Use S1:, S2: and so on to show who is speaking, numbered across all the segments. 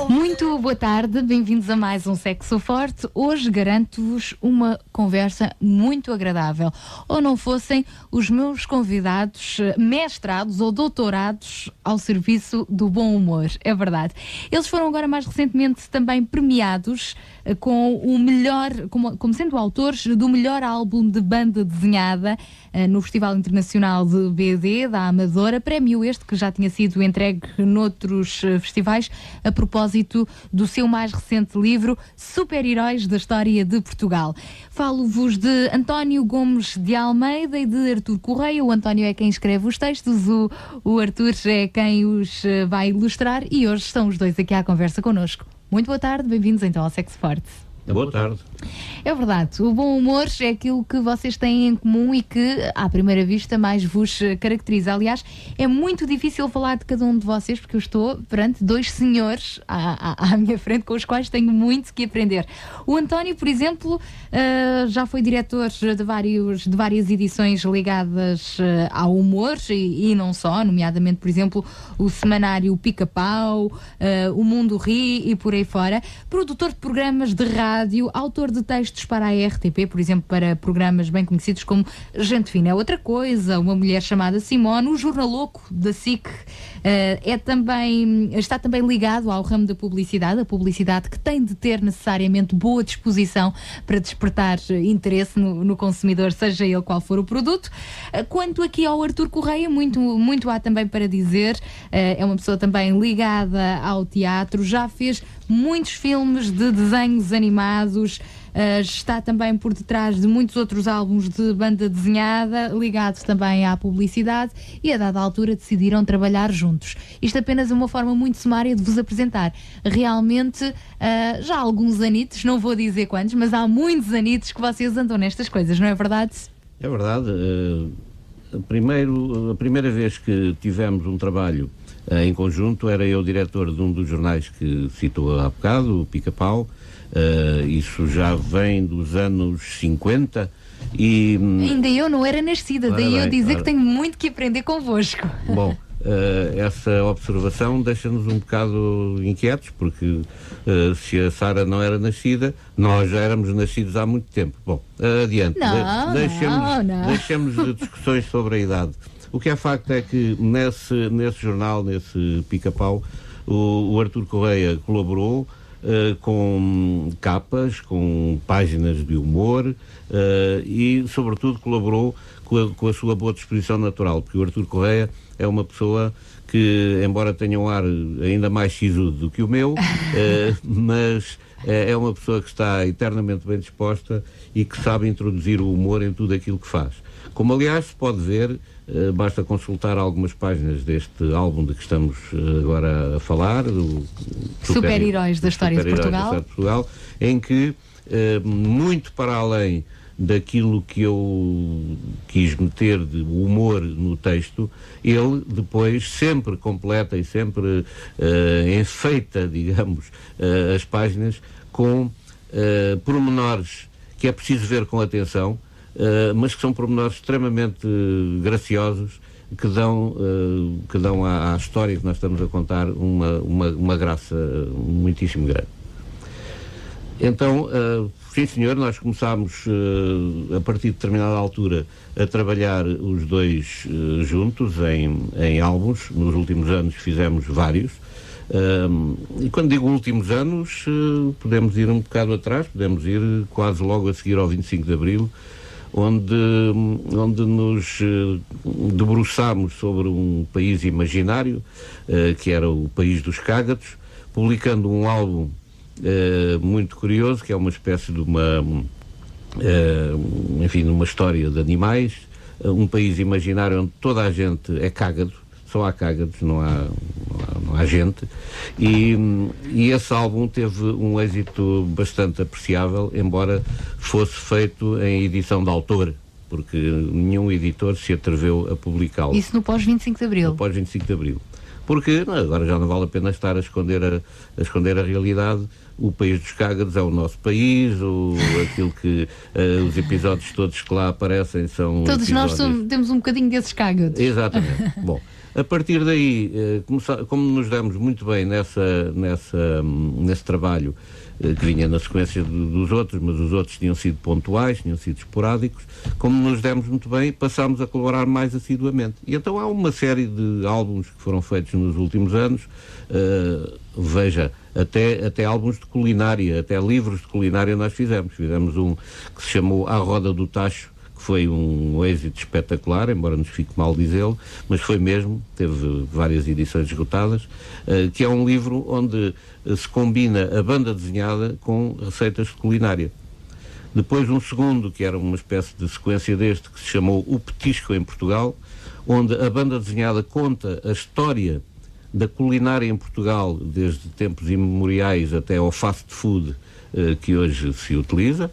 S1: Muito boa tarde, bem-vindos a mais um Sexo Forte. Hoje garanto-vos uma conversa muito agradável. Ou não fossem os meus convidados mestrados ou doutorados ao serviço do bom humor, é verdade. Eles foram agora mais recentemente também premiados com o melhor, como sendo autores do melhor álbum de banda desenhada no Festival Internacional de BD da Amadora, prémio este que já tinha sido entregue noutros festivais a propósito do seu mais recente livro Super-Heróis da História de Portugal. Falo-vos de António Gomes de Almeida e de Artur Correia. O António é quem escreve os textos, o Artur é quem os vai ilustrar e hoje estão os dois aqui à conversa connosco. Muito boa tarde, bem-vindos então ao Sexo Forte.
S2: Boa tarde.
S1: É verdade, o bom humor é aquilo que vocês têm em comum e que, à primeira vista, mais vos caracteriza. Aliás, é muito difícil falar de cada um de vocês, porque eu estou perante dois senhores à minha frente com os quais tenho muito que aprender. O António, por exemplo, já foi diretor de várias edições ligadas ao humor e não só, nomeadamente, por exemplo, o semanário Pica-Pau, o Mundo Ri e por aí fora. Produtor de programas de rádio, autor de textos para a RTP, por exemplo, para programas bem conhecidos como Gente Fina é Outra Coisa, Uma Mulher Chamada Simone, o Jornal Louco da SIC, está também ligado ao ramo da publicidade, a publicidade que tem de ter necessariamente boa disposição para despertar interesse no consumidor, seja ele qual for o produto. Quanto aqui ao Artur Correia, muito há também para dizer, é uma pessoa também ligada ao teatro, já fez muitos filmes de desenhos animados, está também por detrás de muitos outros álbuns de banda desenhada, ligado também à publicidade, e a dada altura decidiram trabalhar juntos. Isto apenas é uma forma muito sumária de vos apresentar. Realmente, já há alguns anitos, não vou dizer quantos, mas há muitos anitos que vocês andam nestas coisas, não é verdade?
S2: É verdade. A primeira vez que tivemos um trabalho em conjunto, era eu diretor de um dos jornais que citou há bocado, o Pica-Pau. Isso já vem dos anos 50 e...
S1: Ainda eu não era nascida, daí eu dizer que tenho muito que aprender convosco.
S2: Bom, essa observação deixa-nos um bocado inquietos, porque se a Sara não era nascida, nós já éramos nascidos há muito tempo. Bom, adiante. Deixemos de discussões sobre a idade. O que é facto é que nesse jornal, nesse Pica-Pau, o Artur Correia colaborou com capas, com páginas de humor e, sobretudo, colaborou com a sua boa disposição natural, porque o Artur Correia é uma pessoa que, embora tenha um ar ainda mais sisudo do que o meu, mas é uma pessoa que está eternamente bem disposta e que sabe introduzir o humor em tudo aquilo que faz. Como, aliás, se pode ver, basta consultar algumas páginas deste álbum de que estamos agora a falar, do
S1: Super-Heróis da História de Portugal,
S2: em que, muito para além daquilo que eu quis meter de humor no texto, ele depois sempre completa e sempre enfeita, digamos, as páginas com pormenores que é preciso ver com atenção, mas que são pormenores extremamente graciosos, que dão à história que nós estamos a contar uma graça muitíssimo grande. Então, sim senhor, nós começámos a partir de determinada altura a trabalhar os dois juntos em álbuns. Nos últimos anos fizemos vários. E quando digo últimos anos, podemos ir um bocado atrás, podemos ir quase logo a seguir ao 25 de Abril, onde nos debruçámos sobre um país imaginário, que era o país dos cágados, publicando um álbum muito curioso, que é uma espécie de uma história de animais, um país imaginário onde toda a gente é cágado, só há cágados, não há gente, e esse álbum teve um êxito bastante apreciável, embora fosse feito em edição de autor, porque nenhum editor se atreveu a publicá-lo.
S1: Isso no pós-25 de Abril?
S2: No pós-25 de Abril. Porque agora já não vale a pena estar a esconder a realidade. O país dos cágados é o nosso país, aquilo que os episódios todos que lá aparecem são
S1: todos
S2: episódios...
S1: nós temos um bocadinho desses cágados.
S2: Exatamente. Bom, a partir daí, como nos demos muito bem nesse trabalho, que vinha na sequência dos outros, mas os outros tinham sido pontuais, tinham sido esporádicos, como nos demos muito bem, passámos a colaborar mais assiduamente. E então há uma série de álbuns que foram feitos nos últimos anos, veja, até álbuns de culinária, até livros de culinária nós fizemos. Fizemos um que se chamou À Roda do Tacho, que foi um êxito espetacular, embora nos fique mal dizê-lo, mas foi mesmo, teve várias edições esgotadas, que é um livro onde se combina a banda desenhada com receitas de culinária. Depois um segundo, que era uma espécie de sequência deste, que se chamou O Petisco em Portugal, onde a banda desenhada conta a história da culinária em Portugal, desde tempos imemoriais até ao fast food que hoje se utiliza.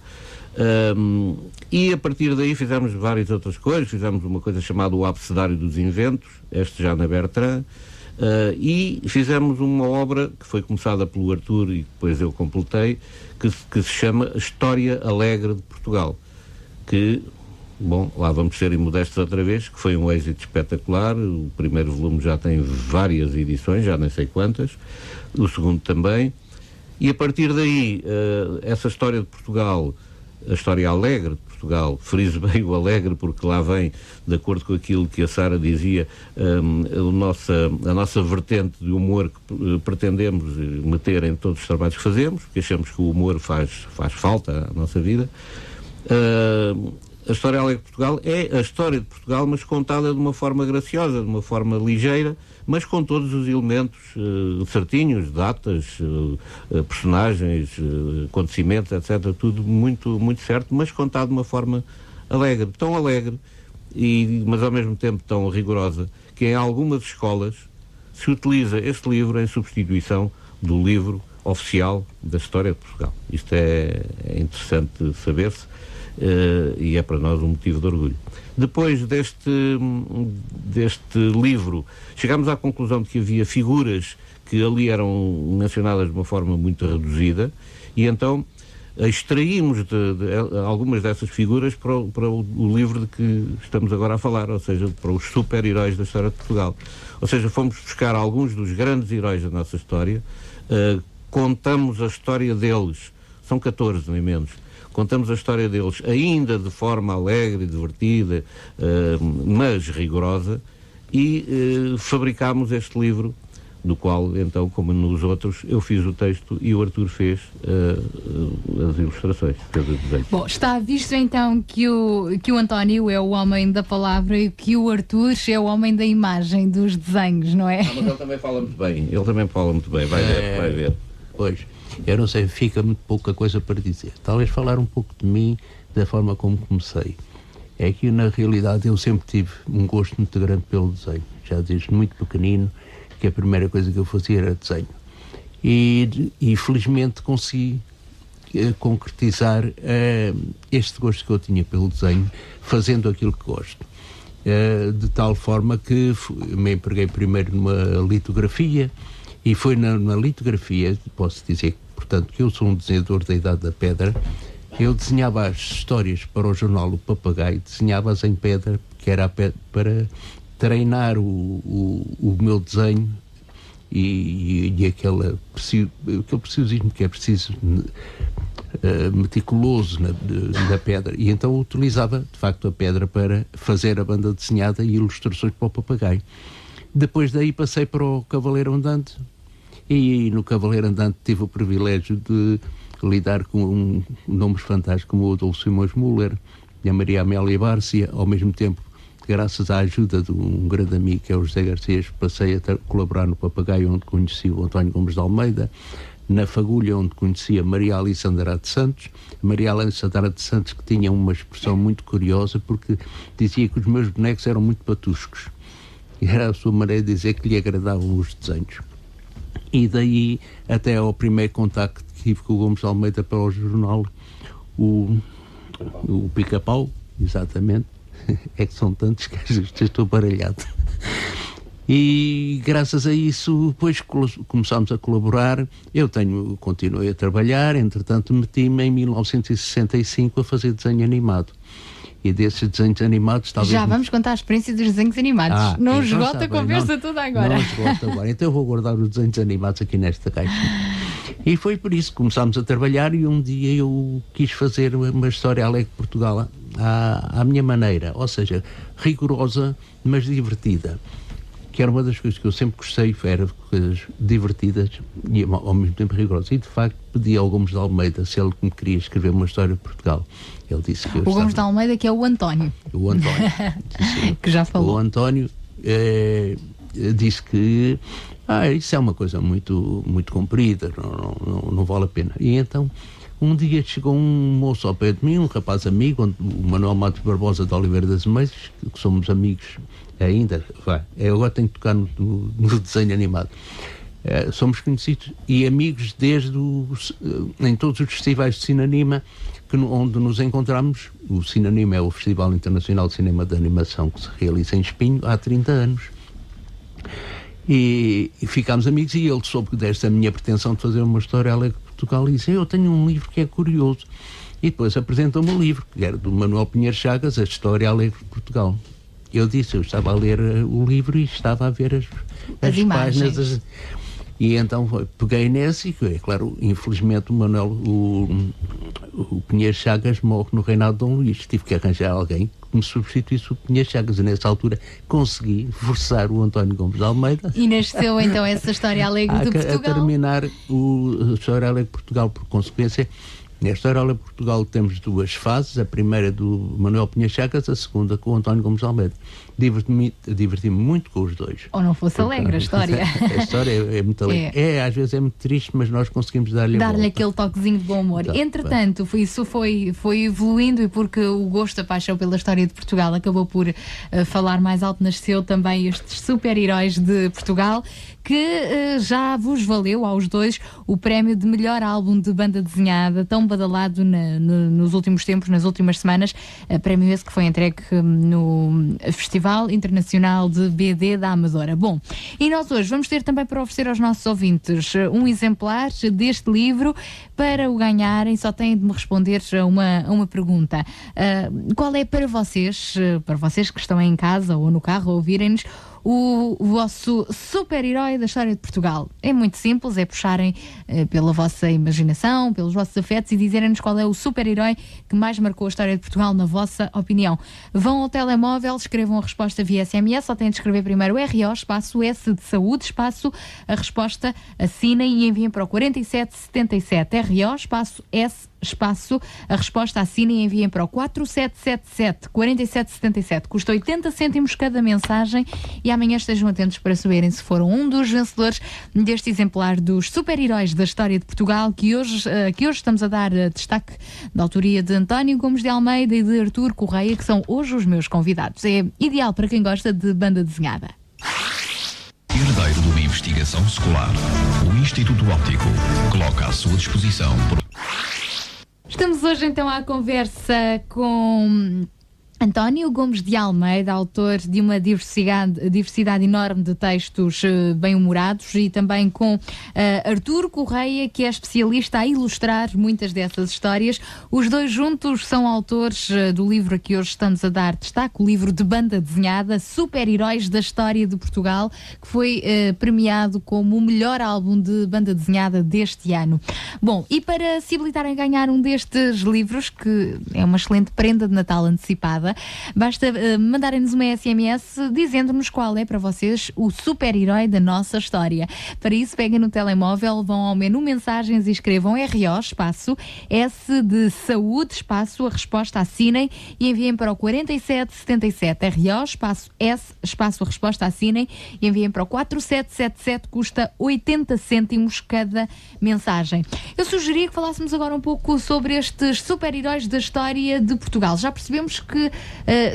S2: E a partir daí fizemos várias outras coisas. Fizemos uma coisa chamada O Abecedário dos Inventos, este já na Bertrand, e fizemos uma obra que foi começada pelo Artur e depois eu completei, que se chama História Alegre de Portugal, que, bom, lá vamos ser imodestos outra vez, que foi um êxito espetacular. O primeiro volume já tem várias edições, já nem sei quantas, o segundo também, e a partir daí essa história de Portugal, a história alegre de Portugal, friso bem o alegre, porque lá vem, de acordo com aquilo que a Sara dizia, a nossa vertente de humor que pretendemos meter em todos os trabalhos que fazemos, porque achamos que o humor faz falta à nossa vida. A história alegre de Portugal é a história de Portugal, mas contada de uma forma graciosa, de uma forma ligeira, mas com todos os elementos certinhos, datas, personagens, acontecimentos, etc. Tudo muito, muito certo, mas contado de uma forma alegre. Tão alegre, mas ao mesmo tempo tão rigorosa, que em algumas escolas se utiliza este livro em substituição do livro oficial da história de Portugal. Isto é interessante saber-se. E é para nós um motivo de orgulho. Depois deste livro, chegámos à conclusão de que havia figuras que ali eram mencionadas de uma forma muito reduzida, e então extraímos de algumas dessas figuras para o livro de que estamos agora a falar, ou seja, para os super-heróis da história de Portugal. Ou seja, fomos buscar alguns dos grandes heróis da nossa história, contamos a história deles, são 14, nem menos. Contamos a história deles ainda de forma alegre, divertida, mas rigorosa, e fabricámos este livro, do qual, então, como nos outros, eu fiz o texto e o Artur fez as ilustrações, fez os desenhos.
S1: Bom, está visto então que o António é o homem da palavra e que o Artur é o homem da imagem, dos desenhos, não é?
S2: Mas ele também fala muito bem, vai ver.
S3: Pois. Eu não sei, fica muito pouca coisa para dizer. Talvez falar um pouco de mim, da forma como comecei. É que, na realidade, eu sempre tive um gosto muito grande pelo desenho. Já desde muito pequenino, que a primeira coisa que eu fazia era desenho. E felizmente consegui concretizar este gosto que eu tinha pelo desenho, fazendo aquilo que gosto. De tal forma que me empreguei primeiro numa litografia, e foi na litografia, posso dizer, portanto, que eu sou um desenhador da Idade da Pedra. Eu desenhava as histórias para o jornal O Papagaio, desenhava-as em pedra, que era para treinar o meu desenho e aquele preciosismo que é preciso, meticuloso na pedra. E então eu utilizava, de facto, a pedra para fazer a banda desenhada e ilustrações para o Papagaio. Depois daí passei para o Cavaleiro Andante, e no Cavaleiro Andante tive o privilégio de lidar com nomes fantásticos como o Adolfo Simões Müller e a Maria Amélia Bárcia. Ao mesmo tempo, graças à ajuda de um grande amigo que é o José Garcês, passei a colaborar no Papagaio, onde conheci o António Gomes de Almeida, na Fagulha, onde conheci a Maria Alessandra de Santos. Maria Alessandra de Santos, que tinha uma expressão muito curiosa, porque dizia que os meus bonecos eram muito patuscos. E era a sua maneira de dizer que lhe agradavam os desenhos. E daí até ao primeiro contacto que tive com o Gomes de Almeida para o jornal, o Pica-Pau, exatamente. É que são tantos que estou baralhado. E graças a isso, depois começámos a colaborar. Continuei a trabalhar, entretanto meti-me em 1965 a fazer desenho animado. E desses desenhos animados, talvez...
S1: Já vamos contar a experiência dos desenhos animados. Não
S3: então
S1: esgota a conversa toda agora.
S3: Não esgota agora. Então eu vou guardar os desenhos animados aqui nesta caixa. E foi por isso que começámos a trabalhar, e um dia eu quis fazer uma história alegre de Portugal à minha maneira, ou seja, rigorosa, mas divertida. Que era uma das coisas que eu sempre gostei, era coisas divertidas e ao mesmo tempo rigorosas. E de facto pedi ao Gomes de Almeida se ele me queria escrever uma história de Portugal. Ele disse que eu
S1: Gomes de Almeida, que é o António.
S3: O António.
S1: Que já falou.
S3: O António disse que isso é uma coisa muito, muito comprida, não vale a pena. E então um dia chegou um moço ao pé de mim, um rapaz amigo, o Manuel Matos Barbosa de Oliveira das Meias, que somos amigos ainda. Eu agora tenho que tocar no desenho animado. Somos conhecidos e amigos em todos os festivais de Cinanima onde nos encontramos. O Cinanima é o Festival Internacional de Cinema de Animação que se realiza em Espinho há 30 anos. E ficámos amigos, e ele soube desta minha pretensão de fazer uma história alegre de Portugal e disse: eu tenho um livro que é curioso. E depois apresentou-me o livro, que era do Manuel Pinheiro Chagas, A História Alegre de Portugal. Eu estava a ler o livro e estava a ver as páginas. E então peguei nesse, e é claro, infelizmente o Pinheiro Chagas morre no reinado de Dom Luís. Tive que arranjar alguém que me substituísse o Pinheiro Chagas, e nessa altura consegui forçar o António Gomes de Almeida.
S1: E nasceu então essa História Alegre de Portugal.
S3: A terminar a História Alegre de Portugal, por consequência. Na História Alegre de Portugal temos duas fases, a primeira do Manuel Pinheiro Chagas, a segunda com o António Gomes de Almeida. Diverti-me muito com os dois.
S1: Ou não fosse alegre a história.
S3: A história é muito alegre. Às vezes é muito triste, mas nós conseguimos dar-lhe
S1: aquele toquezinho de bom humor.
S3: Então,
S1: entretanto, isso foi evoluindo, e porque o gosto, a paixão pela história de Portugal acabou por falar mais alto, nasceu também estes super-heróis de Portugal, que já vos valeu aos dois o prémio de melhor álbum de banda desenhada, tão badalado nos últimos tempos, nas últimas semanas. Prémio esse que foi entregue no Festival Internacional de BD da Amadora. Bom, e nós hoje vamos ter também para oferecer aos nossos ouvintes um exemplar deste livro. Para o ganharem, só têm de me responder a uma pergunta. Qual é para vocês que estão em casa ou no carro a ouvirem-nos, o vosso super-herói da história de Portugal? É muito simples, é puxarem pela vossa imaginação, pelos vossos afetos, e dizerem-nos qual é o super-herói que mais marcou a história de Portugal, na vossa opinião. Vão ao telemóvel, escrevam a resposta via SMS, só têm de escrever primeiro RO, espaço S de saúde, espaço a resposta, assinem e enviem para o 4777. RO, espaço S, espaço a resposta, assinem e enviem para o 4777 4777. Custa 80 cêntimos cada mensagem, e amanhã estejam atentos para saberem se foram um dos vencedores deste exemplar dos super-heróis da história de Portugal, que hoje estamos a dar destaque, da autoria de António Gomes de Almeida e de Artur Correia, que são hoje os meus convidados. É ideal para quem gosta de banda desenhada.
S4: Herdeiro de uma investigação secular, o Instituto Óptico coloca à sua disposição.
S1: Estamos hoje então à conversa com António Gomes de Almeida, autor de uma diversidade enorme de textos bem-humorados, e também com Artur Correia, que é especialista a ilustrar muitas dessas histórias. Os dois juntos são autores do livro a que hoje estamos a dar destaque, o livro de banda desenhada Super-Heróis da História de Portugal, que foi premiado como o melhor álbum de banda desenhada deste ano. Bom, e para se habilitarem a ganhar um destes livros, que é uma excelente prenda de Natal antecipada, basta mandarem-nos uma SMS dizendo-nos qual é para vocês o super-herói da nossa história. Para isso, peguem no telemóvel, vão ao menu mensagens e escrevam RO, espaço S de saúde, espaço a resposta, assinem e enviem para o 4777. RO, espaço S, espaço a resposta, assinem e enviem para o 4777. Custa 80 cêntimos cada mensagem. Eu sugeria que falássemos agora um pouco sobre estes super-heróis da história de Portugal. Já percebemos que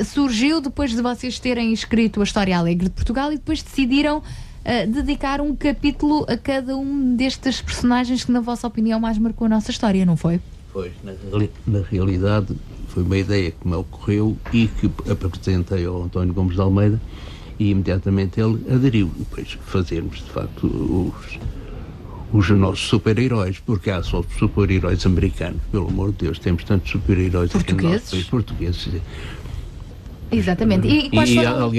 S1: surgiu depois de vocês terem escrito a História Alegre de Portugal, e depois decidiram dedicar um capítulo a cada um destes personagens que, na vossa opinião, mais marcou a nossa história, não foi?
S3: Foi. Na realidade, foi uma ideia que me ocorreu e que apresentei ao António Gomes de Almeida, e imediatamente ele aderiu. Depois fazermos, de facto, os nossos super-heróis, porque há só super-heróis americanos, pelo amor de Deus, temos tantos super-heróis portugueses.
S1: Exatamente. E quais foram...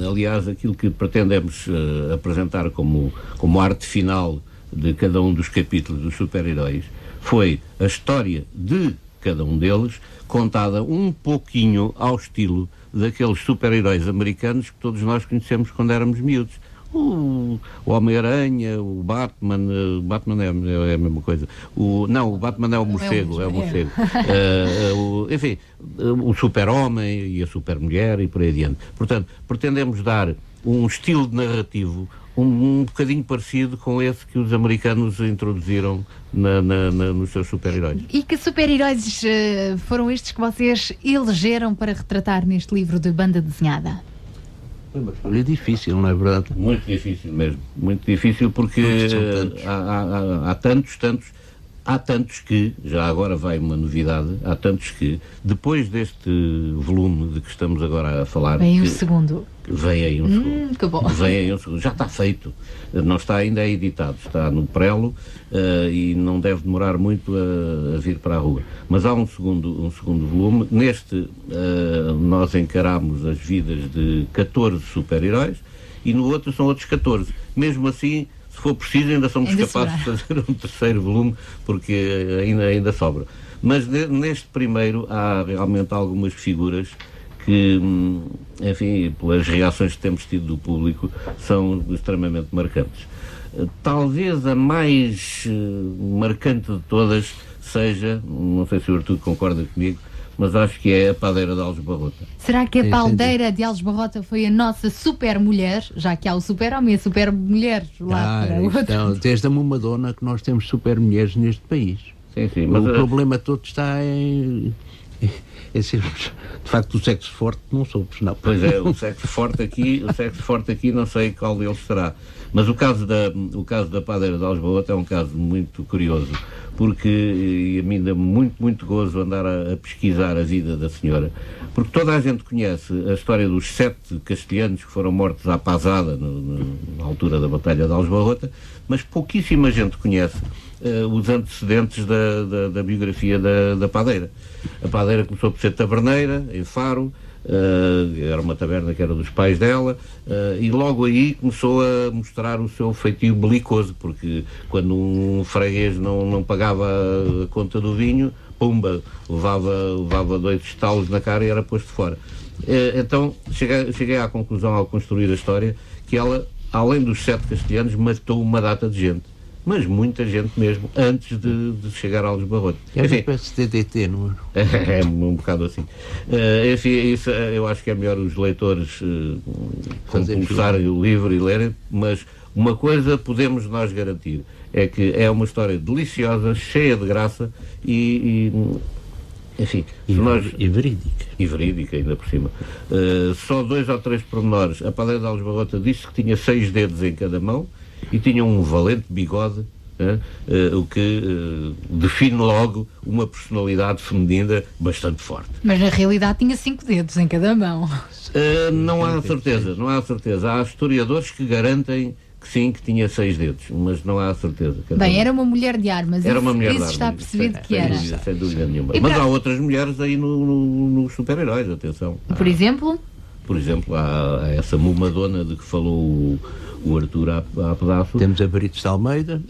S2: aliás, aquilo que pretendemos apresentar como arte final de cada um dos capítulos dos super-heróis foi a história de cada um deles, contada um pouquinho ao estilo daqueles super-heróis americanos que todos nós conhecemos quando éramos miúdos. O Homem-Aranha, o Batman, Batman é a mesma coisa. O Batman é o morcego, enfim, o Super-Homem e a Super-Mulher e por aí adiante. Portanto, pretendemos dar um estilo de narrativo um bocadinho parecido com esse que os americanos introduziram nos seus super-heróis.
S1: E que super-heróis foram estes que vocês elegeram para retratar neste livro de banda desenhada?
S3: Foi uma escolha difícil, não é verdade?
S2: Muito difícil mesmo, muito difícil, porque há tantos que, já agora vai uma novidade, há tantos que, depois deste volume de que estamos agora a falar...
S1: Vem o segundo.
S2: Vem aí um segundo.
S1: Que bom.
S2: Vem aí um segundo. Já está feito. Não está ainda editado. Está no prelo e não deve demorar muito a vir para a rua. Mas há um segundo volume. Neste nós encaramos as vidas de 14 super-heróis e no outro são outros 14. Mesmo assim, se for preciso, ainda somos capazes de fazer um terceiro volume, porque ainda sobra. Mas neste primeiro há realmente algumas figuras que, enfim, pelas reações que temos tido do público, são extremamente marcantes. Talvez a mais marcante de todas seja, não sei se o Artur concorda comigo, mas acho que é a padeira de Alves Barrota.
S1: Será que a padeira de Alves Barrota foi a nossa super-mulher, já que há o super-homem e a super-mulher lá para outro?
S3: Então, desde a Mumadona que nós temos super-mulheres neste país.
S2: Sim, mas
S3: o problema todo está em sermos, de facto, o sexo forte não somos, não.
S2: Pois é, o sexo forte aqui não sei qual deles será. Mas o caso da padeira de Alves Barrota é um caso muito curioso, porque a mim dá muito gozo andar a pesquisar a vida da senhora, porque toda a gente conhece a história dos 7 castelhanos que foram mortos à pasada na altura da Batalha de Alves Barrota, mas pouquíssima gente conhece os antecedentes da biografia da padeira. A padeira começou por ser taberneira, em Faro, era uma taberna que era dos pais dela, e logo aí começou a mostrar o seu feitio belicoso, porque quando um freguês não pagava a conta do vinho, pumba, levava 2 estalos na cara e era posto fora. Então cheguei à conclusão, ao construir a história, que ela, além dos 7 castelhanos, matou uma data de gente. Mas muita gente mesmo, antes de chegar a Alves Barrota.
S3: É uma espécie de DDT, não é?
S2: É um bocado assim. Enfim, isso eu acho que é melhor os leitores começarem o livro e lerem, mas uma coisa podemos nós garantir, é que é uma história deliciosa, cheia de graça enfim,
S3: e verídica.
S2: E verídica, ainda por cima. Só 2 ou 3 pormenores. A padeira de Alves Barrota disse que tinha 6 dedos em cada mão e tinha um valente bigode, o que define logo uma personalidade feminina bastante forte.
S1: Mas na realidade tinha 5 dedos em cada mão.
S2: Não há certeza. Há historiadores que garantem que sim, que tinha 6 dedos, mas não há certeza.
S1: Bem, era uma mulher de armas.
S2: Era uma mulher de
S1: armas. Está percebido que era.
S2: Sem dúvida nenhuma. Mas há outras mulheres aí nos super-heróis, atenção.
S1: Por exemplo?
S2: Por exemplo, há essa Mumadona de que falou o Artur há pedaço.
S3: Temos a Brites de Almeida.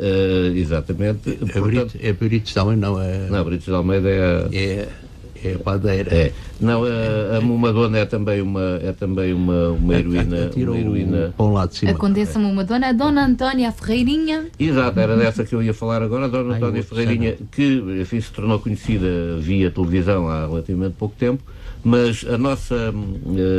S2: Exatamente.
S3: A Brites de Almeida não é...
S2: Não, a Brites de Almeida
S3: é a padeira.
S2: Não, a Mumadona é também uma heroína.
S3: Uma heroína para um lado de cima.
S1: A Condessa Mumadona, a Dona Antónia Ferreirinha.
S2: Exato, era dessa que eu ia falar agora, a Dona Antónia Ferreirinha, que enfim, se tornou conhecida via televisão há relativamente pouco tempo, mas a nossa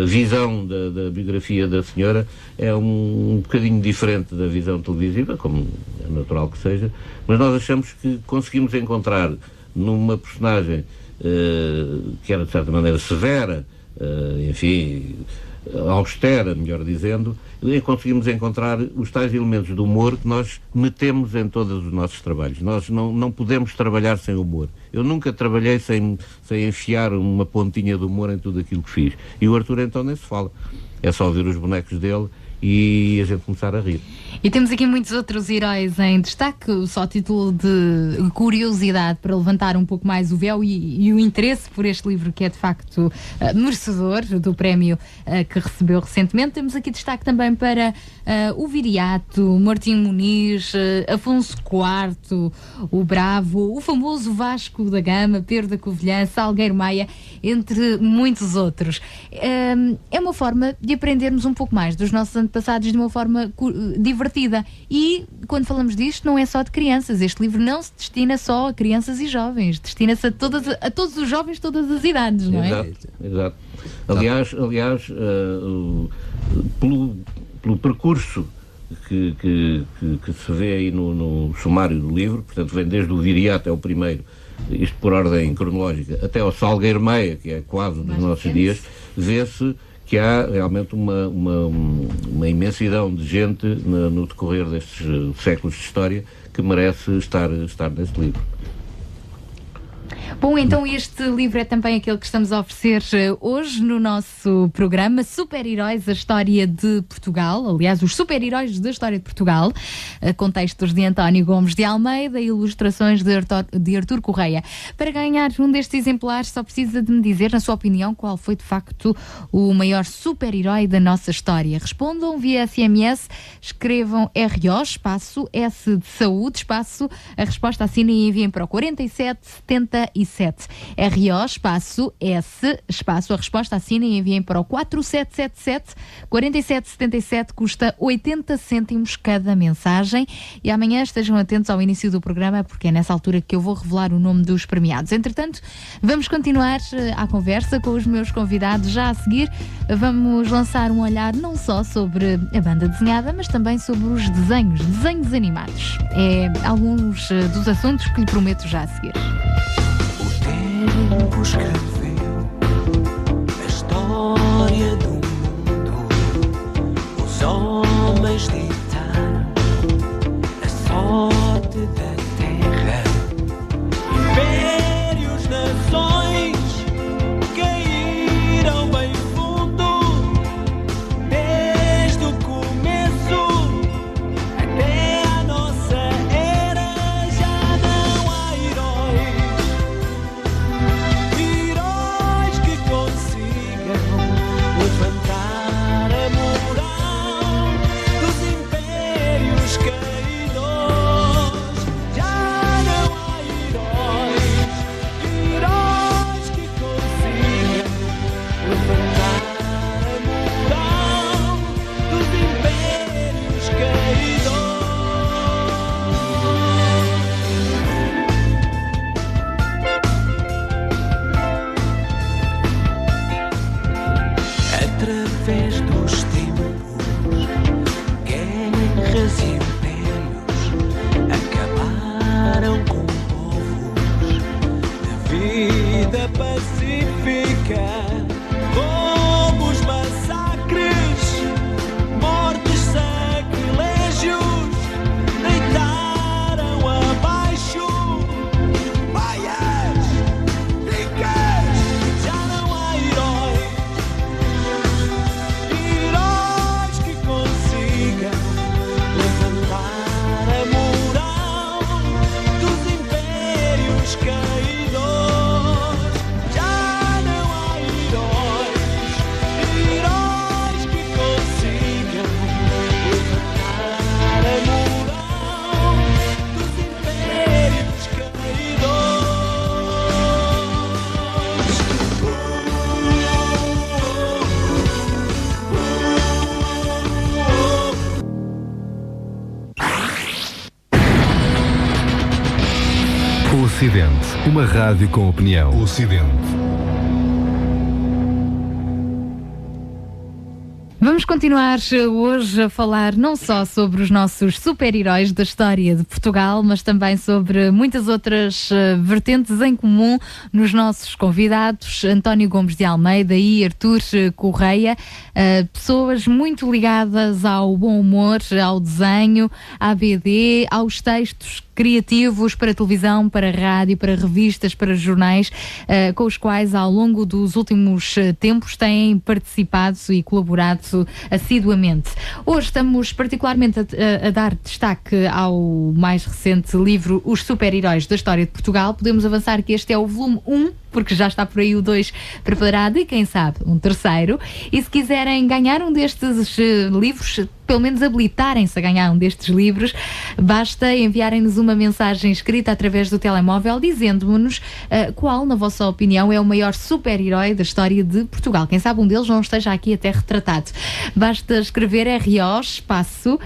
S2: visão da biografia da senhora é um bocadinho diferente da visão televisiva, como é natural que seja, mas nós achamos que conseguimos encontrar numa personagem que era de certa maneira severa, enfim, austera, melhor dizendo, e conseguimos encontrar os tais elementos do humor que nós metemos em todos os nossos trabalhos. Nós não podemos trabalhar sem humor. Eu nunca trabalhei sem enfiar uma pontinha de humor em tudo aquilo que fiz. E o Artur então nem se fala. é só ver os bonecos dele e a gente começar a rir.
S1: E temos aqui muitos outros heróis em destaque, só a título de curiosidade, para levantar um pouco mais o véu e o interesse por este livro, que é de facto merecedor do prémio que recebeu recentemente. Temos aqui destaque também para o Viriato, Martim Muniz, Afonso IV, o Bravo, o famoso Vasco da Gama, Pedro da Covilhã, Salgueiro Maia, entre muitos outros. É uma forma de aprendermos um pouco mais dos nossos antepassados de uma forma divertida. E quando falamos disto, não é só de crianças. Este livro não se destina só a crianças e jovens, destina-se a todos os jovens de todas as idades, não é?
S2: Exato. Aliás, pelo percurso que se vê aí no sumário do livro, portanto vem desde o Viriato, é o primeiro, isto por ordem cronológica, até ao Salgueiro Maia, que é quase dos nossos dias, vê-se que há realmente uma imensidão de gente no decorrer destes séculos de história que merece estar neste livro.
S1: Bom, então este livro é também aquele que estamos a oferecer hoje no nosso programa, Super-Heróis, a História de Portugal. Aliás, os super-heróis da história de Portugal, com textos de António Gomes de Almeida e ilustrações de Artur Correia. Para ganhar um destes exemplares, só precisa de me dizer, na sua opinião, qual foi de facto o maior super-herói da nossa história. Respondam via SMS, escrevam RO, espaço, S de saúde, espaço, a resposta assinem e enviem para o 4777. RO, espaço, S, espaço, a resposta assinem e enviem para o 4777. 4777 custa 80 cêntimos cada mensagem. E amanhã estejam atentos ao início do programa, porque é nessa altura que eu vou revelar o nome dos premiados. Entretanto, vamos continuar a conversa com os meus convidados. Já a seguir, vamos lançar um olhar não só sobre a banda desenhada, mas também sobre os desenhos animados. É alguns dos assuntos que lhe prometo já a seguir.
S5: O tempo escreveu a história do mundo. Os homens ditaram a sorte da terra. Impérios, nações caíram bem fundo. Desde o começo até a nossa era já não há heróis. Heróis que consigam levantar a moral dos impérios caídos. Já não há heróis. Heróis que consigam levantar a moral dos impérios caídos. Através dos tempos, guerras e impérios acabaram com povos de vida pacífica. Roubos, massacres, mortes, sacrilégios deitaram abaixo baias ricas. Já não há heróis. Heróis que consigam levantar a moral dos impérios caídos. Já não há heróis. Heróis que consigam levantar a moral dos impérios caídos.
S6: Ocidente, uma rádio com opinião. Ocidente.
S1: Vamos continuar hoje a falar não só sobre os nossos super-heróis da história de Portugal, mas também sobre muitas outras vertentes em comum nos nossos convidados, António Gomes de Almeida e Artur Correia, pessoas muito ligadas ao bom humor, ao desenho, à BD, aos textos criativos para televisão, para rádio, para revistas, para jornais, com os quais ao longo dos últimos tempos têm participado e colaborado assiduamente. Hoje estamos particularmente a dar destaque ao mais recente livro Os Super-Heróis da História de Portugal. Podemos avançar que este é o volume 1, porque já está por aí o 2 preparado e quem sabe um terceiro. E se quiserem ganhar um destes livros, pelo menos habilitarem-se a ganhar um destes livros, basta enviarem-nos uma mensagem escrita através do telemóvel dizendo-nos qual, na vossa opinião, é o maior super-herói da história de Portugal. Quem sabe um deles não esteja aqui até retratado. Basta escrever RO, espaço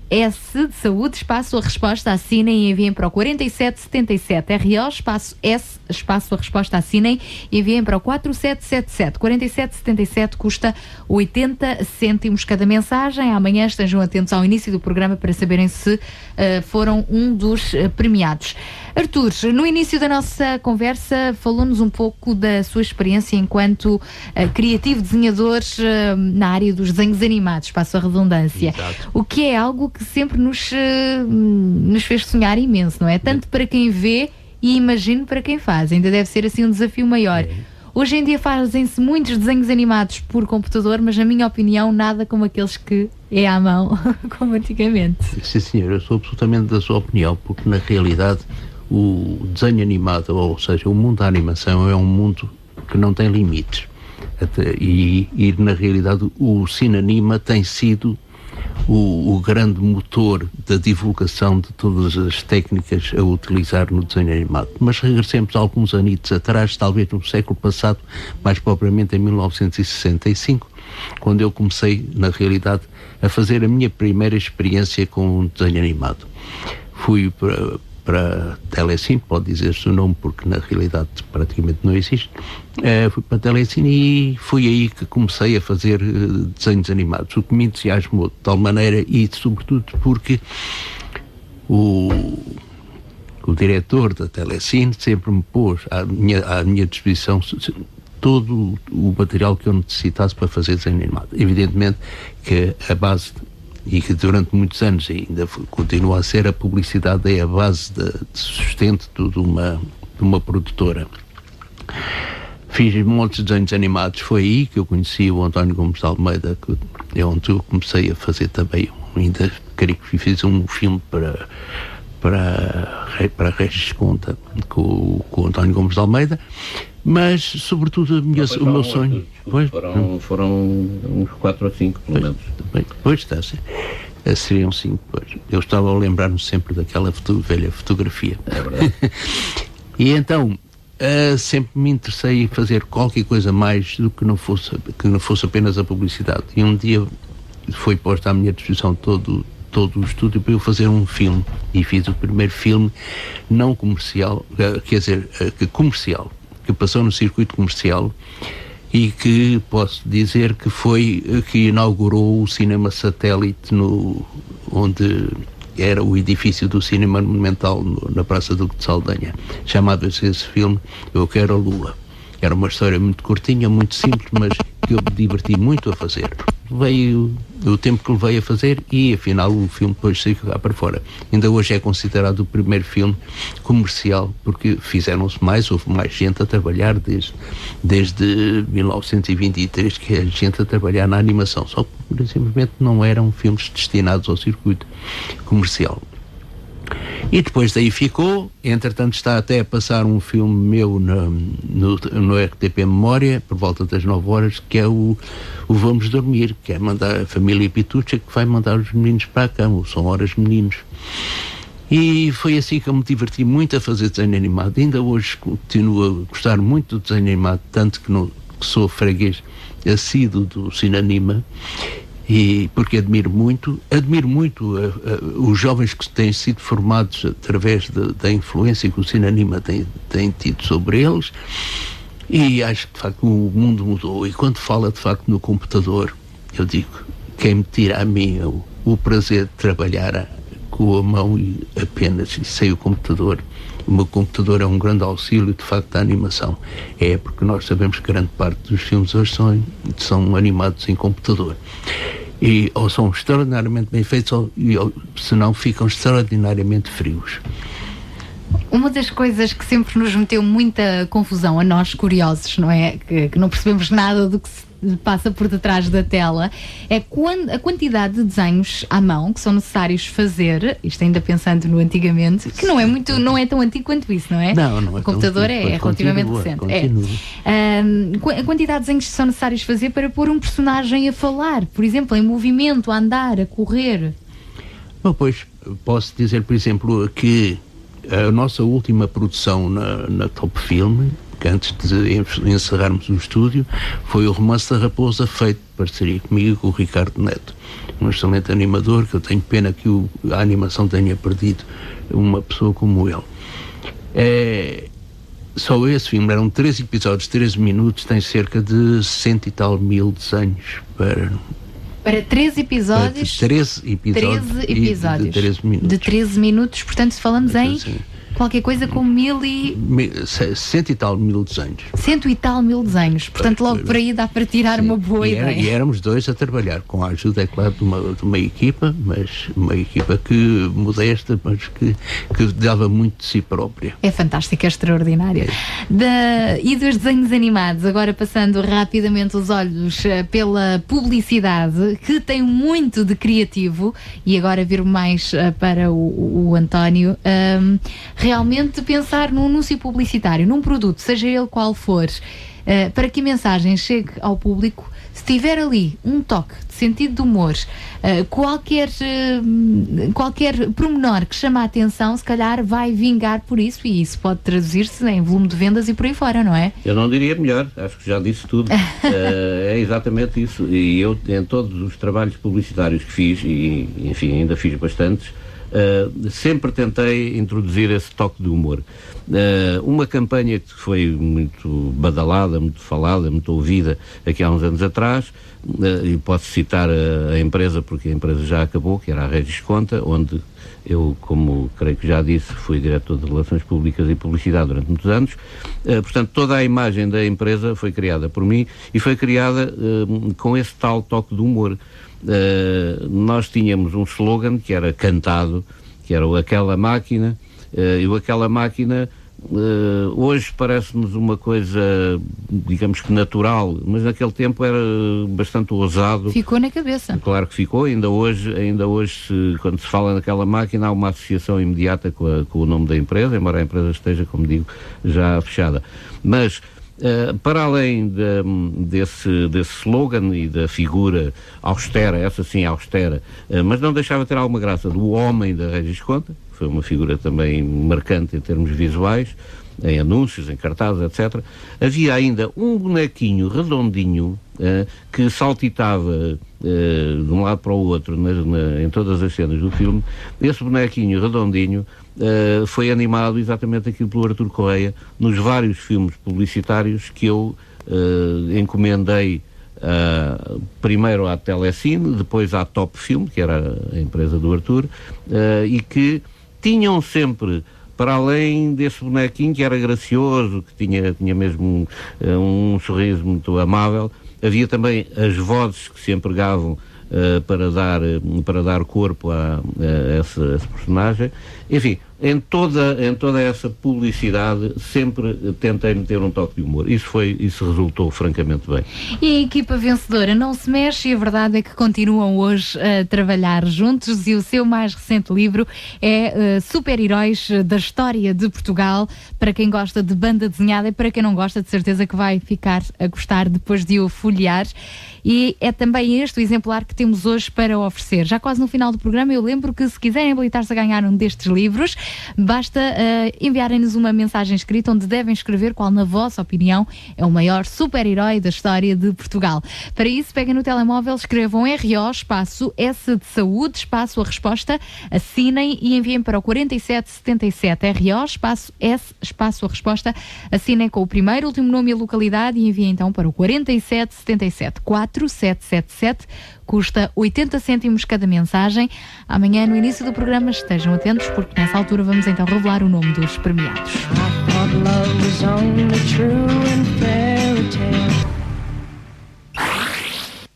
S1: S de saúde, espaço a resposta, assinem e enviem para o 4777. RO, espaço S, espaço a resposta, assinem e enviem para o 4777. 4777 custa 80 cêntimos cada mensagem. Amanhã estejam atentos ao início do programa para saberem se foram um dos premiados. Artur, no início da nossa conversa falou-nos um pouco da sua experiência enquanto criativo desenhador na área dos desenhos animados, passo a redundância.
S3: Exato.
S1: O que é algo que sempre nos fez sonhar imenso, não é? Tanto para quem vê e imagino para quem faz. Ainda deve ser assim um desafio maior. Hoje em dia fazem-se muitos desenhos animados por computador, mas na minha opinião nada como aqueles que é à mão, como antigamente.
S3: Sim, senhor, eu sou absolutamente da sua opinião, porque na realidade o desenho animado, ou seja, o mundo da animação é um mundo que não tem limites. E na realidade o Cinanima tem sido o grande motor da divulgação de todas as técnicas a utilizar no desenho animado. Mas regressemos alguns anitos atrás, talvez no século passado, mais propriamente em 1965, quando eu comecei, na realidade, a fazer a minha primeira experiência com um desenho animado. Fui para Telecine, pode dizer-se o nome porque na realidade praticamente não existe. Fui para Telecine e foi aí que comecei a fazer desenhos animados, o que me entusiasmou de tal maneira e sobretudo porque o diretor da Telecine sempre me pôs à minha disposição todo o material que eu necessitasse para fazer desenho animado. Evidentemente que a base, e que durante muitos anos ainda continua a ser, a publicidade é a base de sustento de uma produtora. Fiz montes de desenhos animados, foi aí que eu conheci o António Gomes de Almeida, que é onde eu comecei a fazer também, ainda creio que fiz um filme para Regis Conta com o António Gomes de Almeida, mas sobretudo o meu sonho...
S2: Foram uns 4 ou 5 pelo menos.
S3: Pois está, seriam 5. Eu estava a lembrar-me sempre daquela velha fotografia.
S2: É verdade.
S3: E então sempre me interessei em fazer qualquer coisa mais do que não fosse apenas a publicidade. E um dia foi posto à minha disposição todo o estúdio para eu fazer um filme, e fiz o primeiro filme não comercial, comercial, que passou no circuito comercial e que posso dizer que foi que inaugurou o cinema satélite onde era o edifício do Cinema Monumental na Praça do de Saldanha. Chamava-se esse filme Eu Quero a Lua. Era uma história muito curtinha, muito simples, mas que eu me diverti muito a fazer. Veio o tempo que levei a fazer e afinal o filme depois saiu cá para fora. Ainda hoje é considerado o primeiro filme comercial, porque houve mais gente a trabalhar desde 1923 que é gente a trabalhar na animação, só que simplesmente não eram filmes destinados ao circuito comercial. E depois daí ficou, entretanto está até a passar um filme meu no RTP Memória, por volta das 9 horas, que é o Vamos Dormir, que é mandar a família Pitucha, que vai mandar os meninos para a cama, São Horas Meninos. E foi assim que eu me diverti muito a fazer desenho animado. Ainda hoje continuo a gostar muito do desenho animado, tanto que sou freguês assíduo do Cinanima. E porque admiro muito os jovens que têm sido formados através da influência que o Cinanima tem tido sobre eles, e acho que de facto o mundo mudou, e quando fala de facto no computador eu digo, quem me tira a mim o prazer de trabalhar com a mão e apenas sem o computador. O meu computador é um grande auxílio, de facto, da animação. É porque nós sabemos que grande parte dos filmes hoje são animados em computador. E ou são extraordinariamente bem feitos, ou se não, ficam extraordinariamente frios.
S1: Uma das coisas que sempre nos meteu muita confusão a nós, curiosos, não é? Que não percebemos nada do que se passa por detrás da tela, é a quantidade de desenhos à mão que são necessários fazer, isto ainda pensando no antigamente, que não é tão antigo quanto isso, não é?
S3: Não é.
S1: O computador é relativamente recente. A quantidade de desenhos que são necessários fazer para pôr um personagem a falar, por exemplo, em movimento, a andar, a correr.
S3: Bom, pois, posso dizer, por exemplo, que a nossa última produção na Top Film, que antes de encerrarmos o estúdio, foi o Romance da Raposa, feito de parceria comigo e com o Ricardo Neto, um excelente animador, que eu tenho pena que a animação tenha perdido uma pessoa como ele. Só esse filme, eram 13 episódios, 13 minutos, tem cerca de 100 e tal mil desenhos
S1: para 13 episódios?
S3: 13 episódios. De 13 minutos.
S1: De 13 minutos, portanto, falamos em qualquer coisa com
S3: 100 e tal mil desenhos.
S1: 100 e tal mil desenhos. Portanto, logo por aí dá para tirar uma boa ideia.
S3: E éramos dois a trabalhar, com a ajuda, é claro, de uma equipa, mas uma equipa que modesta, mas que dava muito de si própria.
S1: É fantástica, é extraordinária. E dos desenhos animados, agora passando rapidamente os olhos pela publicidade, que tem muito de criativo, e agora vir mais para o António, realmente pensar num anúncio publicitário, num produto, seja ele qual for, para que a mensagem chegue ao público, se tiver ali um toque de sentido de humor, qualquer pormenor que chama a atenção, se calhar vai vingar por isso, e isso pode traduzir-se em volume de vendas e por aí fora, não é?
S2: Eu não diria melhor, acho que já disse tudo. É exatamente isso. E eu, em todos os trabalhos publicitários que fiz, e enfim, ainda fiz bastantes, sempre tentei introduzir esse toque de humor. Uma campanha que foi muito badalada, muito falada, muito ouvida aqui há uns anos atrás, e posso citar a empresa, porque a empresa já acabou, que era a Regis Conta, onde eu, como creio que já disse, fui diretor de Relações Públicas e Publicidade durante muitos anos. Portanto, toda a imagem da empresa foi criada por mim e foi criada com esse tal toque de humor. Nós tínhamos um slogan que era cantado, que era o Aquela Máquina, e o Aquela Máquina hoje parece-nos uma coisa, digamos que natural, mas naquele tempo era bastante ousado.
S1: Ficou na cabeça.
S2: Claro que ficou, ainda hoje quando se fala naquela máquina há uma associação imediata com o nome da empresa, embora a empresa esteja, como digo, já fechada. Mas para além desse slogan e da figura austera, essa sim austera, mas não deixava de ter alguma graça, do homem da Regis Conta, foi uma figura também marcante em termos visuais, em anúncios, em cartazes, etc. Havia ainda um bonequinho redondinho que saltitava de um lado para o outro em todas as cenas do filme. Esse bonequinho redondinho foi animado exatamente aquilo pelo Artur Correia nos vários filmes publicitários que eu encomendei primeiro à Telecine, depois à Top Film, que era a empresa do Artur, e que tinham sempre, para além desse bonequinho que era gracioso, que tinha mesmo um sorriso muito amável, havia também as vozes que se empregavam para dar corpo a esse personagem. Enfim, em toda essa publicidade sempre tentei meter um toque de humor. Isso resultou francamente bem.
S1: E a equipa vencedora não se mexe, e a verdade é que continuam hoje a trabalhar juntos, e o seu mais recente livro é Super-Heróis da História de Portugal. Para quem gosta de banda desenhada e para quem não gosta, de certeza que vai ficar a gostar depois de o folhear. E é também este o exemplar que temos hoje para oferecer. Já quase no final do programa, eu lembro que se quiserem habilitar-se a ganhar um destes livros, Basta enviarem-nos uma mensagem escrita onde devem escrever qual, na vossa opinião, é o maior super-herói da história de Portugal. Para isso, peguem no telemóvel, escrevam RO, espaço S de saúde, espaço a resposta, assinem e enviem para o 4777 RO, espaço S, espaço a resposta, assinem com o primeiro, último nome e a localidade e enviem então para o 4777 4777, custa 80 cêntimos cada mensagem. Amanhã, no início do programa, estejam atentos, porque nessa altura vamos então revelar o nome dos premiados.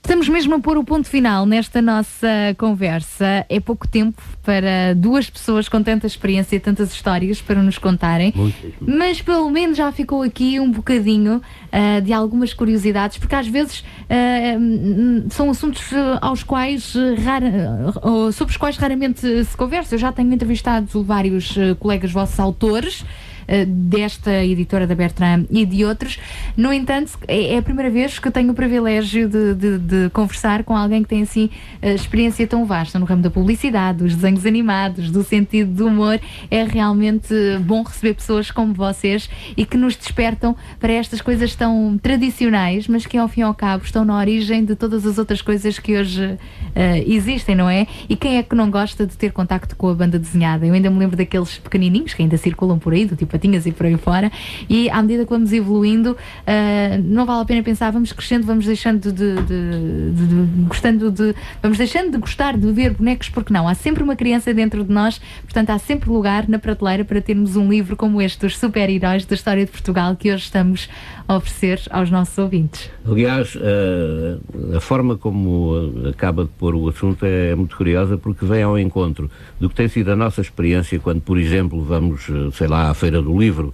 S1: Estamos mesmo a pôr o ponto final nesta nossa conversa. É pouco tempo para duas pessoas com tanta experiência e tantas histórias para nos contarem, mas pelo menos já ficou aqui um bocadinho de algumas curiosidades, porque às vezes são assuntos aos quais sobre os quais raramente se conversa. Eu já tenho entrevistado vários colegas vossos autores desta editora da Bertrand e de outros. No entanto, é a primeira vez que eu tenho o privilégio de conversar com alguém que tem assim experiência tão vasta no ramo da publicidade, dos desenhos animados, do sentido do humor. É realmente bom receber pessoas como vocês e que nos despertam para estas coisas tão tradicionais, mas que ao fim e ao cabo estão na origem de todas as outras coisas que hoje existem, não é? E quem é que não gosta de ter contacto com a banda desenhada? Eu ainda me lembro daqueles pequenininhos que ainda circulam por aí, do tipo Patinhas e por aí fora, e à medida que vamos evoluindo, não vale a pena pensar, vamos crescendo, vamos deixando vamos deixando de gostar de ver bonecos, porque não? Há sempre uma criança dentro de nós, portanto há sempre lugar na prateleira para termos um livro como este, dos super-heróis da história de Portugal, que hoje estamos a oferecer aos nossos ouvintes.
S2: Aliás, a forma como acaba de pôr o assunto é muito curiosa, porque vem ao encontro do que tem sido a nossa experiência quando, por exemplo, vamos, sei lá, à Feira do Livro,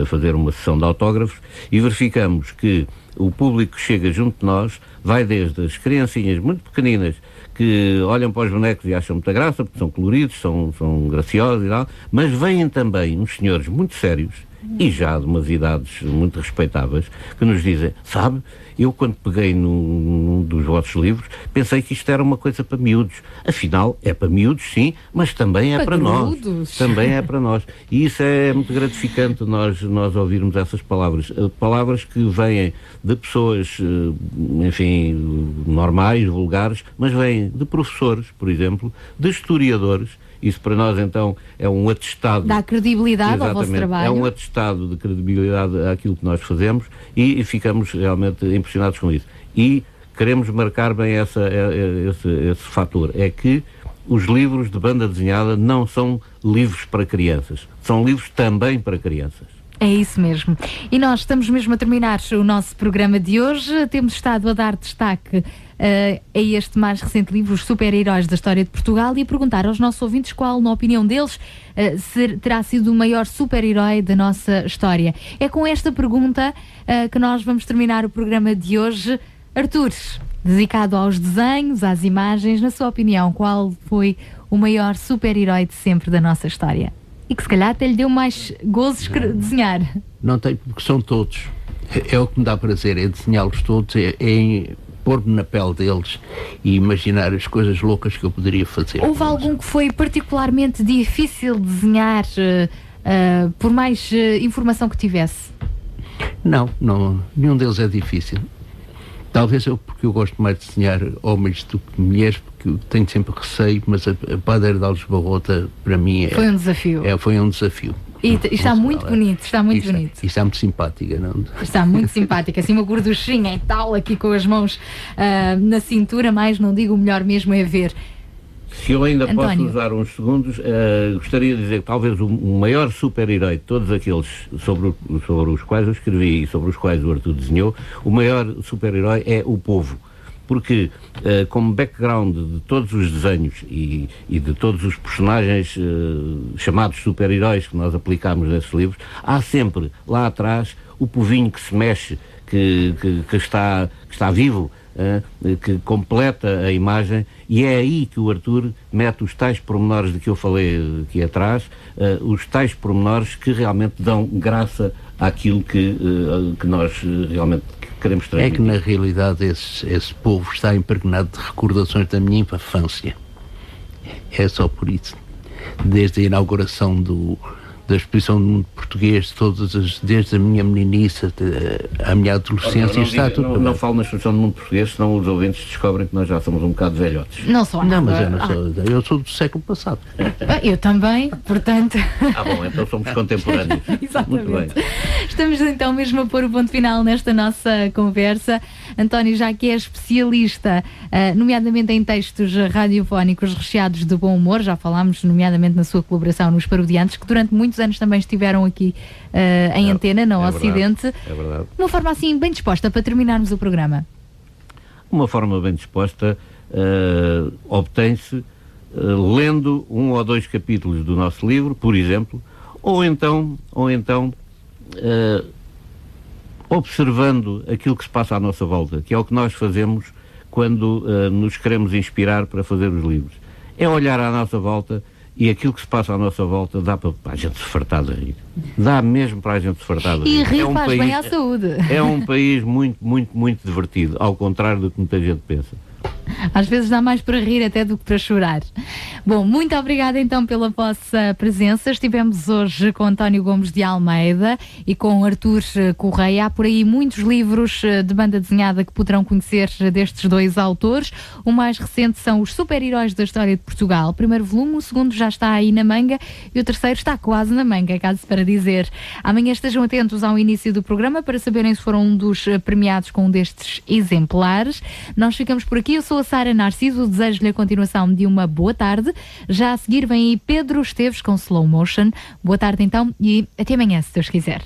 S2: fazer uma sessão de autógrafos, e verificamos que o público que chega junto de nós vai desde as criancinhas muito pequeninas que olham para os bonecos e acham muita graça, porque são coloridos, são graciosos e tal, mas vêm também uns senhores muito sérios e já de umas idades muito respeitáveis, que nos dizem, sabe, eu quando peguei num dos vossos livros pensei que isto era uma coisa para miúdos. Afinal, é para miúdos, sim, mas também é para nós. Também é para nós. E isso é muito gratificante, nós ouvirmos essas palavras. Palavras que vêm de pessoas, enfim, normais, vulgares, mas vêm de professores, por exemplo, de historiadores. Isso para nós, então, é um atestado...
S1: Dá credibilidade ao vosso trabalho.
S2: É um atestado de credibilidade àquilo que nós fazemos e ficamos realmente impressionados com isso. E queremos marcar bem esse fator. É que os livros de banda desenhada não são livros para crianças. São livros também para crianças.
S1: É isso mesmo. E nós estamos mesmo a terminar o nosso programa de hoje. Temos estado a dar destaque a este mais recente livro, Os Super-Heróis da História de Portugal, e a perguntar aos nossos ouvintes qual, na opinião deles, terá sido o maior super-herói da nossa história. É com esta pergunta que nós vamos terminar o programa de hoje. Artur, dedicado aos desenhos, às imagens, na sua opinião, qual foi o maior super-herói de sempre da nossa história? E que se calhar até lhe deu mais gozos desenhar.
S3: Não tem, porque são todos. É o que me dá prazer, é desenhá-los todos, é pôr-me na pele deles e imaginar as coisas loucas que eu poderia fazer.
S1: Houve algum que foi particularmente difícil de desenhar, por mais informação que tivesse?
S3: Não, nenhum deles é difícil. Talvez porque eu gosto mais de desenhar homens do que mulheres, porque eu tenho sempre receio, mas a Padeira de Alves Barrota, para mim,
S1: foi um desafio.
S3: Foi um desafio.
S1: E está muito bonito, está muito bonito.
S3: E está muito simpática, não?
S1: Está muito simpática, assim uma gorduchinha e tal, aqui com as mãos na cintura, mas não digo, o melhor mesmo é ver.
S2: Se eu ainda
S1: António,
S2: posso usar uns segundos, gostaria de dizer que talvez o maior super-herói de todos aqueles sobre os quais eu escrevi e sobre os quais o Artur desenhou, o maior super-herói é o povo. Porque, como background de todos os desenhos e de todos os personagens chamados super-heróis que nós aplicamos nesses livros, há sempre lá atrás o povinho que se mexe, que está vivo, que completa a imagem, e é aí que o Artur mete os tais pormenores de que eu falei aqui atrás, os tais pormenores que realmente dão graça àquilo que nós realmente queremos transmitir.
S3: É que na realidade esse povo está impregnado de recordações da minha infância. É só por isso. desde a inauguração da exposição do mundo português, desde a minha meninice até a minha adolescência, está tudo.
S2: Não falo na exposição do mundo português, senão os ouvintes descobrem que nós já somos um bocado velhotes.
S1: Não sou
S3: Não, mas eu sou do século passado.
S1: Eu também, portanto.
S2: Bom, então somos contemporâneos.
S1: Exatamente.
S2: Muito bem.
S1: Estamos então mesmo a pôr o ponto final nesta nossa conversa. António, já que é especialista, nomeadamente em textos radiofónicos recheados de bom humor, já falámos nomeadamente na sua colaboração nos Parodiantes, que durante muitos anos também estiveram aqui em antena, no Ocidente.
S2: É verdade.
S1: Uma forma assim bem disposta para terminarmos o programa.
S2: Uma forma bem disposta obtém-se lendo 1 ou 2 capítulos do nosso livro, por exemplo, ou então observando aquilo que se passa à nossa volta, que é o que nós fazemos quando nos queremos inspirar para fazer os livros. É olhar à nossa volta e aquilo que se passa à nossa volta dá para a gente se fartar de rir. Dá mesmo para a gente se fartar de rir.
S1: E rir faz bem à saúde.
S2: É um país muito, muito, muito divertido, ao contrário do que muita gente pensa.
S1: Às vezes dá mais para rir até do que para chorar. Bom, muito obrigada então pela vossa presença. Estivemos hoje com António Gomes de Almeida e com Artur Correia. Há por aí muitos livros de banda desenhada que poderão conhecer destes 2 autores. O mais recente são Os Super-Heróis da História de Portugal. O primeiro volume, o segundo já está aí na manga e o terceiro está quase na manga, caso para dizer. Amanhã estejam atentos ao início do programa para saberem se foram um dos premiados com um destes exemplares. Nós ficamos por aqui. Eu sou a Sara Narciso, desejo-lhe a continuação de uma boa tarde. Já a seguir vem aí Pedro Esteves com Slow Motion. Boa tarde então e até amanhã, se Deus quiser.